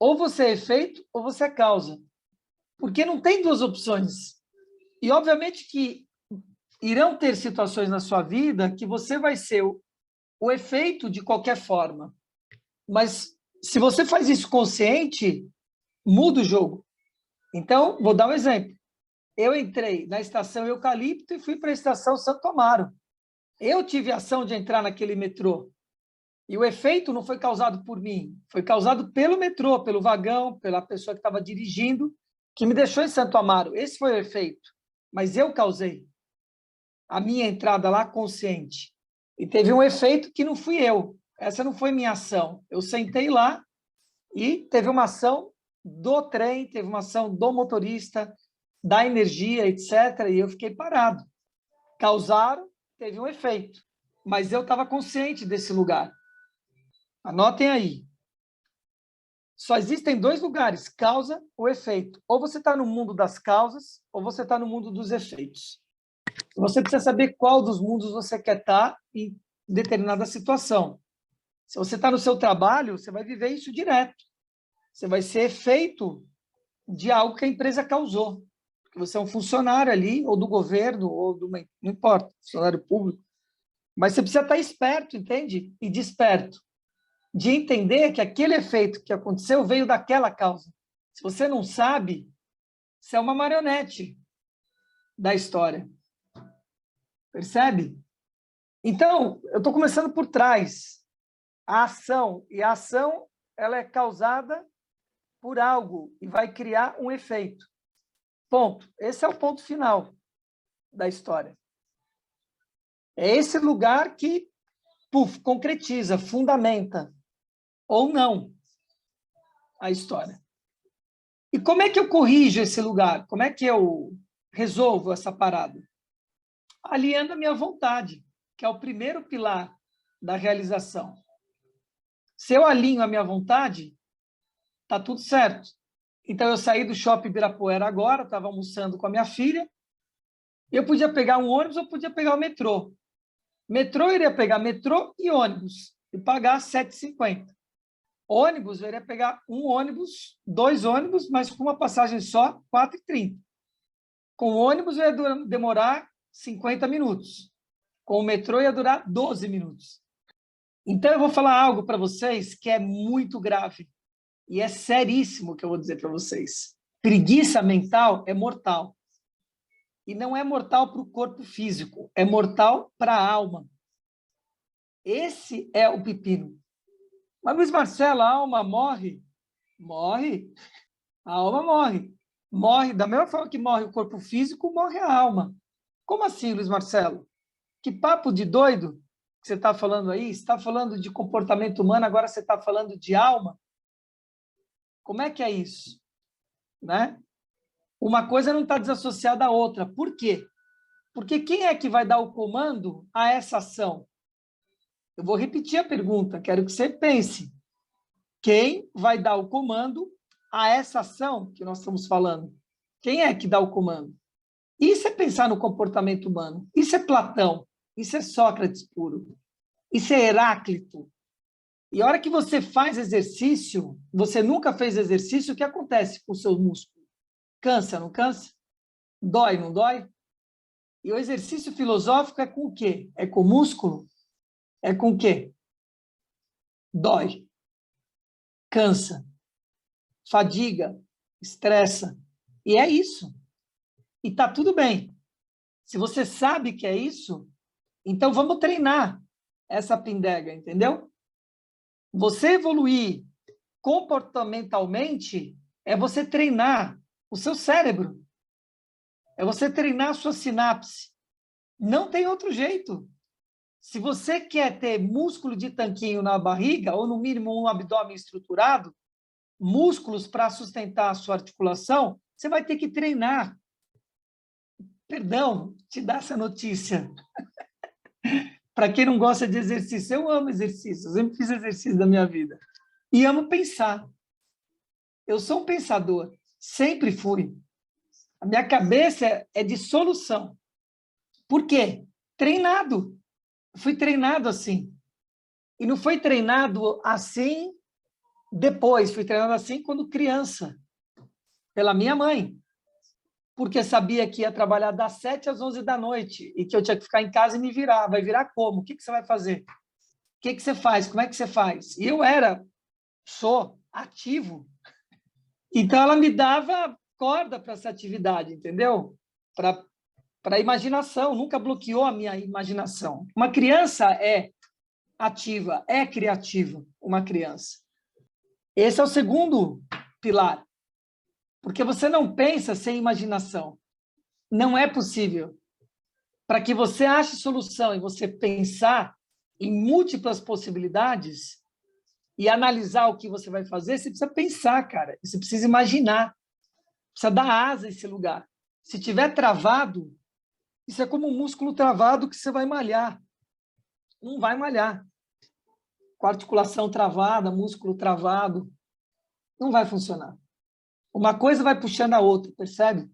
Ou você é efeito ou você é causa. Porque não tem duas opções. E, obviamente, que irão ter situações na sua vida que você vai ser o efeito de qualquer forma. Mas, se você faz isso consciente, muda o jogo. Então, vou dar um exemplo. Eu entrei na estação Eucalipto e fui para a estação Santo Amaro. Eu tive a ação de entrar naquele metrô. E o efeito não foi causado por mim, foi causado pelo metrô, pelo vagão, pela pessoa que estava dirigindo, que me deixou em Santo Amaro. Esse foi o efeito. Mas eu causei a minha entrada lá consciente. E teve um efeito que não fui eu. Essa não foi minha ação. Eu sentei lá e teve uma ação do trem, teve uma ação do motorista, da energia, etc. E eu fiquei parado. Causaram, teve um efeito. Mas eu estava consciente desse lugar. Anotem aí. Só existem dois lugares, causa ou efeito. Ou você está no mundo das causas, ou você está no mundo dos efeitos. Você precisa saber qual dos mundos você quer estar em determinada situação. Se você está no seu trabalho, você vai viver isso direto. Você vai ser efeito de algo que a empresa causou. Porque você é um funcionário ali, ou do governo, ou de uma... não importa, funcionário público. Mas você precisa estar esperto, entende? E desperto. De entender que aquele efeito que aconteceu veio daquela causa. Se você não sabe, você é uma marionete da história. Percebe? Então, eu estou começando por trás. A ação. E a ação, ela é causada por algo e vai criar um efeito. Ponto. Esse é o ponto final da história. É esse lugar que, concretiza, fundamenta, ou não, a história. E como é que eu corrijo esse lugar? Como é que eu resolvo essa parada? Alinhando a minha vontade, que é o primeiro pilar da realização. Se eu alinho a minha vontade, tá tudo certo. Então, eu saí do Shopping Ibirapuera agora, estava almoçando com a minha filha, eu podia pegar um ônibus ou podia pegar o metrô. Metrô, eu iria pegar metrô e ônibus, e pagar R$ 7,50. Ônibus, eu iria pegar um ônibus, 2 ônibus, mas com uma passagem só, R$ 4,30. Com o ônibus, eu ia demorar 50 minutos. Com o metrô, ia durar 12 minutos. Então, eu vou falar algo para vocês que é muito grave. E é seríssimo que eu vou dizer para vocês. Preguiça mental é mortal. E não é mortal para o corpo físico, é mortal para a alma. Esse é o pepino. Mas, Luiz Marcelo, a alma morre? Morre. A alma morre. Morre, da mesma forma que morre o corpo físico, morre a alma. Como assim, Luiz Marcelo? Que papo de doido que você está falando aí? Você está falando de comportamento humano, agora você está falando de alma? Como é que é isso? Né? Uma coisa não está desassociada à outra. Por quê? Porque quem é que vai dar o comando a essa ação? Eu vou repetir a pergunta, quero que você pense. Quem vai dar o comando a essa ação que nós estamos falando? Quem é que dá o comando? Isso é pensar no comportamento humano. Isso é Platão. Isso é Sócrates puro. Isso é Heráclito. E a hora que você faz exercício, você nunca fez exercício, o que acontece com o seu músculo? Cansa, não cansa? Dói, não dói? E o exercício filosófico é com o quê? É com o músculo? É com o quê? Dói. Cansa. Fadiga. Estressa. E é isso. E está tudo bem. Se você sabe que é isso, então vamos treinar essa pindega, entendeu? Você evoluir comportamentalmente é você treinar o seu cérebro. É você treinar a sua sinapse. Não tem outro jeito. Se você quer ter músculo de tanquinho na barriga, ou no mínimo um abdômen estruturado, músculos para sustentar a sua articulação, você vai ter que treinar. Perdão, te dar essa notícia. Para quem não gosta de exercício, eu amo exercício, eu sempre fiz exercício da minha vida. E amo pensar. Eu sou um pensador, sempre fui. A minha cabeça é de solução. Por quê? Treinado. Fui treinado assim. E não foi treinado assim Depois, fui treinando assim quando criança, pela minha mãe, porque sabia que ia trabalhar das 7 às 11 da noite e que eu tinha que ficar em casa e me virar. Vai virar como? O que você vai fazer? O que você faz? Como é que você faz? E eu sou ativo. Então, ela me dava corda para essa atividade, entendeu? Para a imaginação, nunca bloqueou a minha imaginação. Uma criança é ativa, é criativa, uma criança. Esse é o segundo pilar, porque você não pensa sem imaginação. Não é possível. Para que você ache solução e você pensar em múltiplas possibilidades e analisar o que você vai fazer, você precisa pensar, cara. Você precisa imaginar. Precisa dar asa a esse lugar. Se tiver travado, isso é como um músculo travado que você vai malhar. Não vai malhar. Com a articulação travada, músculo travado, não vai funcionar. Uma coisa vai puxando a outra, percebe?